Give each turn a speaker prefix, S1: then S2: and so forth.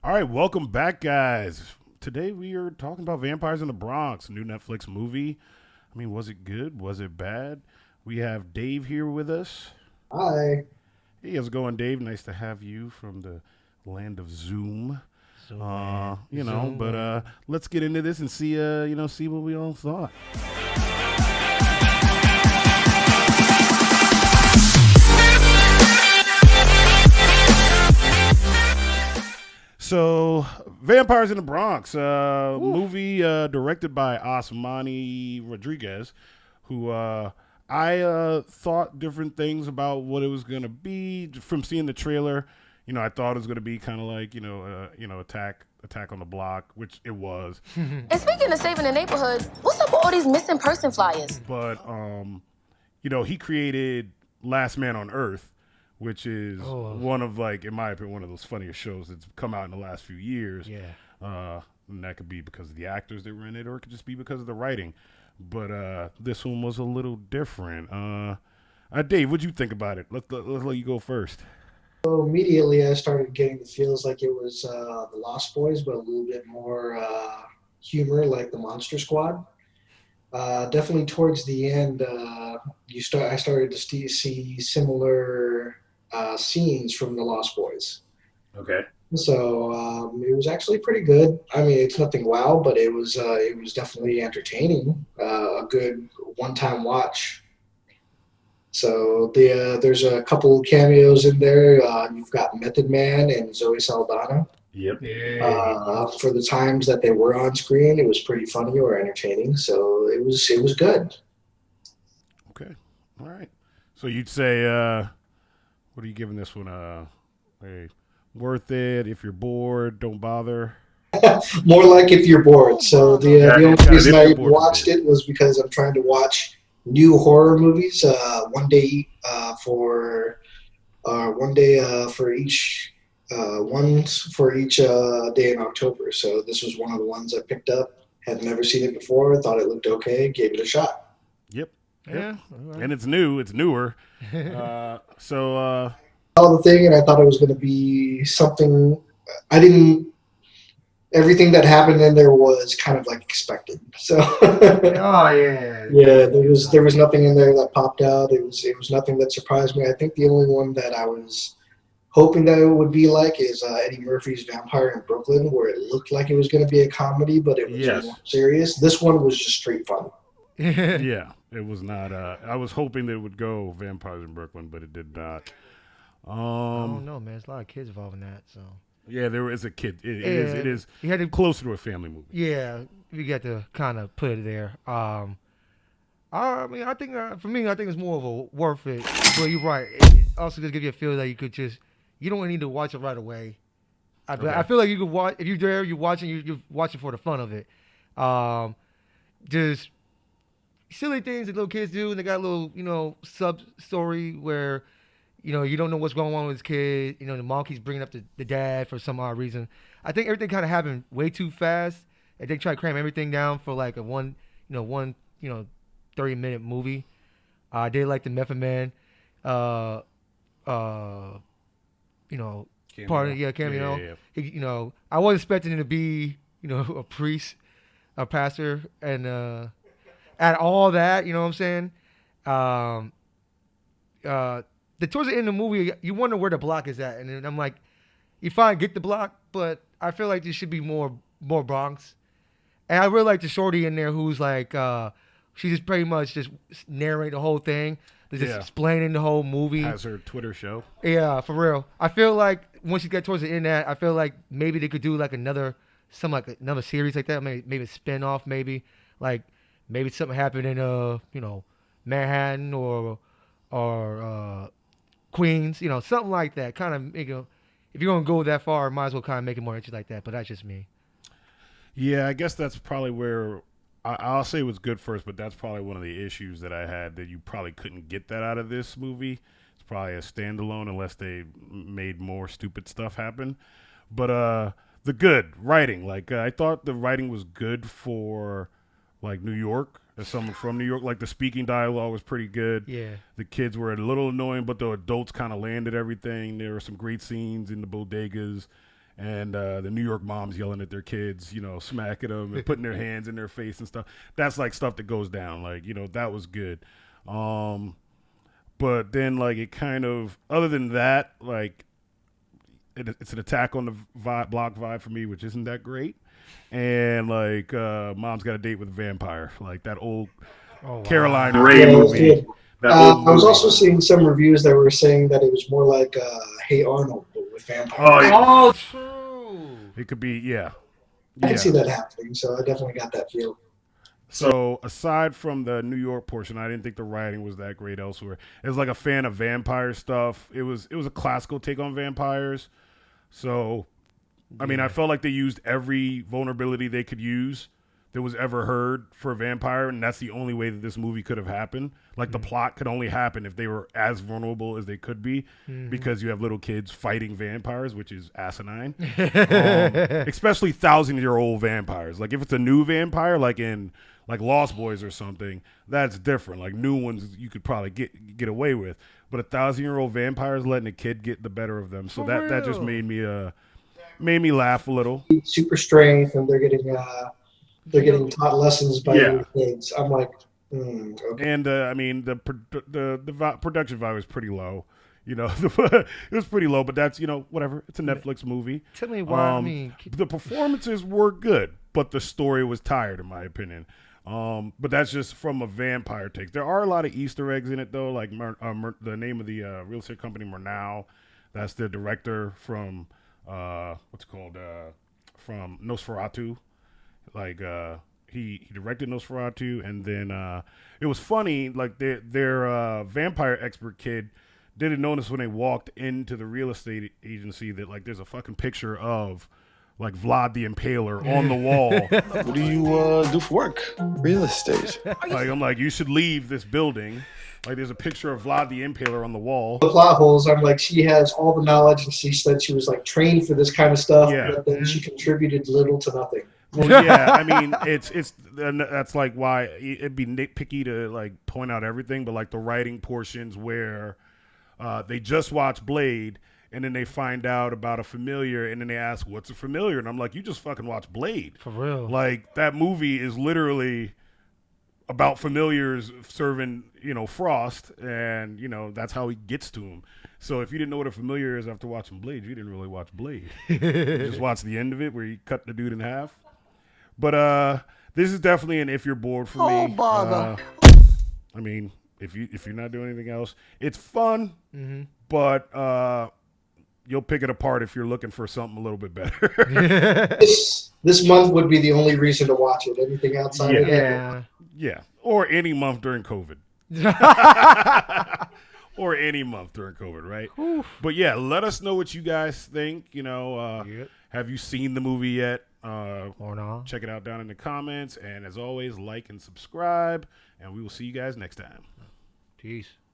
S1: All right, welcome back, guys. Today we are talking about Vampires in the Bronx, new Netflix movie. I mean, was it good? Was it bad? We have Dave here with us.
S2: Hi.
S1: Hey, how's it going, Dave? Nice to have you from the land of Zoom.
S3: Zoom man, Zoom
S1: But
S3: man.
S1: let's get into this and see, see what we all thought. So, Vampires in the Bronx,
S3: Woo.
S1: movie directed by Osmany Rodriguez, who I thought different things about what it was going to be from seeing the trailer. I thought it was going to be kind of like attack on the block, which it was.
S4: And speaking of saving the neighborhood, what's up with all these missing person flyers?
S1: But he created Last Man on Earth, which is
S3: Oh
S1: one of like, in my opinion, one of those funniest shows that's come out in the last few years.
S3: yeah.
S1: And that could be because of the actors that were in it, or it could just be because of the writing. But this one was a little different. Dave, what'd you think about it? Let's let you go first.
S2: So immediately I started getting the feels like it was the Lost Boys, but a little bit more humor like the Monster Squad. Definitely towards the end, I started to see similar scenes from the Lost Boys.
S1: Okay.
S2: So it was actually pretty good. I mean, it's nothing wow, but it was definitely entertaining. A good one-time watch. So there's a couple cameos in there. You've got Method Man and Zoe Saldana.
S1: Yep.
S3: Yeah.
S2: For the times that they were on screen, it was pretty funny or entertaining. So it was good.
S1: Okay. All right. So you'd say, what are you giving this one? A worth it. If you're bored, don't bother.
S2: More like if you're bored. So the
S1: Yeah,
S2: only
S1: kind of.
S2: reason
S1: If
S2: I
S1: you're
S2: even
S1: bored,
S2: watched
S1: forbid.
S2: it was because I'm trying to watch new horror movies. One day for each for each day in October. So this was one of the ones I picked up. Had never seen it before. Thought it looked okay. Gave it a shot.
S1: Yep. Yep.
S3: Yeah. All
S1: And it's new. It's newer.
S3: right.
S1: So
S2: Saw the thing, and I thought it was going to be something. I didn't. Everything that happened in there was kind of like expected. So
S3: Oh yeah.
S2: yeah, there was nothing in there that popped out. It was nothing that surprised me. I think the only one that I was hoping that it would be like is Eddie Murphy's Vampire in Brooklyn, where it looked like it was going to be a comedy, but it was more
S1: yes.
S2: serious. This one was just straight fun.
S1: Yeah. It was not. I was hoping that it would go Vampires in Brooklyn, but it did not.
S3: I don't
S1: Um.
S3: know, man. There's a lot of kids involved in that, so
S1: Yeah, there is a kid. It is. It
S3: yeah.
S1: is
S3: You had to,
S1: closer to a family movie.
S3: yeah. You got to kind of put it there. I mean, I think for me, I think it's more of a worth it. But you're right. It also just give you a feel that you don't need to watch it right away. I
S1: Okay.
S3: feel like you could watch if you're there, you're watching for the fun of it. Um, just silly things that little kids do, and they got a little, sub story where, you don't know what's going on with this kid. The mom keeps bringing up the dad for some odd reason. I think everything kind of happened way too fast, and they try to cram everything down for like a one, 30-minute movie. I did like the Method Man, uh, uh, you know, part
S1: Cameo.
S3: of yeah
S1: Yeah.
S3: cameo.
S1: Yeah.
S3: I was expecting him to be, a priest, a pastor, and at all that, you know what I'm saying? Um, the towards the end of the movie, you wonder where the block is at, and then I'm like, you finally get the block, but I feel like there should be more Bronx. And I really like the shorty in there who's like, she just pretty much just narrate the whole thing, just
S1: Yeah.
S3: explaining the whole movie.
S1: Has her Twitter show.
S3: Yeah, for real. I feel like once you get towards the end of that, I feel like maybe they could do like another series like that, maybe a spin off, like maybe something happened in Manhattan or Queens, something like that. Kind of if you're gonna go that far, might as well kind of make it more interesting like that. But that's just me.
S1: Yeah, I guess that's probably where I'll say it was good first, but that's probably one of the issues that I had that you probably couldn't get that out of this movie. It's probably a standalone unless they made more stupid stuff happen. But the good writing, like I thought the writing was good for like New York. As someone from New York, like the speaking dialogue was pretty good.
S3: Yeah.
S1: The kids were a little annoying, but the adults kind of landed everything. There were some great scenes in the bodegas, and the New York moms yelling at their kids, smacking them and putting their hands in their face and stuff. That's like stuff that goes down. Like, that was good. But then like it kind of, other than that, like it's an attack on the block vibe for me, which isn't that great. And like Mom's Got a Date with a Vampire, like that old Caroline Ray movie. That old
S2: I was
S1: movie.
S2: also seeing some reviews that were saying that it was more like Hey Arnold, but with vampires.
S3: Oh, true.
S1: It could be, yeah.
S2: I can see that happening, so I definitely got that feel.
S1: So aside from the New York portion, I didn't think the writing was that great elsewhere. As like a fan of vampire stuff, it was a classical take on vampires. So, I mean, I felt like they used every vulnerability they could use that was ever heard for a vampire, and that's the only way that this movie could have happened. Like the plot could only happen if they were as vulnerable as they could be, because you have little kids fighting vampires, which is asinine. Especially 1,000-year-old vampires. Like if it's a new vampire, like in like Lost Boys or something, that's different. Like new ones you could probably get away with, but 1,000-year-old vampires letting a kid get the better of them. So that just made me laugh a little.
S2: Super strength, and they're getting taught lessons by little kids. I'm like, okay.
S1: And I mean the production value was pretty low. It was pretty low, but that's whatever. It's a Netflix movie.
S3: Tell me why.
S1: The performances were good, but the story was tired, in my opinion. But that's just from a vampire take. There are a lot of Easter eggs in it, though. Like the name of the real estate company, Murnau. That's the director from from Nosferatu. Like he directed Nosferatu, and then it was funny. Like their vampire expert kid didn't notice when they walked into the real estate agency that like there's a fucking picture of like Vlad the Impaler on the wall.
S5: What do you do for work? Real estate.
S1: Like I'm like, you should leave this building. Like there's a picture of Vlad the Impaler on the wall.
S2: The plot holes, I'm like, she has all the knowledge, and she said she was like trained for this kind of stuff, but then she contributed little to nothing.
S1: Well, yeah, I mean, it's that's like why it'd be nitpicky to like point out everything, but like the writing portions where they just watch Blade and then they find out about a familiar and then they ask, what's a familiar? And I'm like, you just fucking watch Blade.
S3: For real.
S1: Like that movie is literally about familiars serving, Frost, and, that's how he gets to him. So if you didn't know what a familiar is after watching Blade, you didn't really watch Blade. You just watched the end of it where he cut the dude in half. But this is definitely an if you're bored for me.
S5: Oh, bother.
S1: I mean, if you're not doing anything else, it's fun, but you'll pick it apart if you're looking for something a little bit better.
S2: This month would be the only reason to watch it. Anything outside of that?
S1: Yeah. Or any month during COVID. Or any month during COVID, right? Oof. But yeah, let us know what you guys think. Have you seen the movie yet?
S3: Or not?
S1: Check it out down in the comments. And as always, like and subscribe. And we will see you guys next time.
S3: Peace.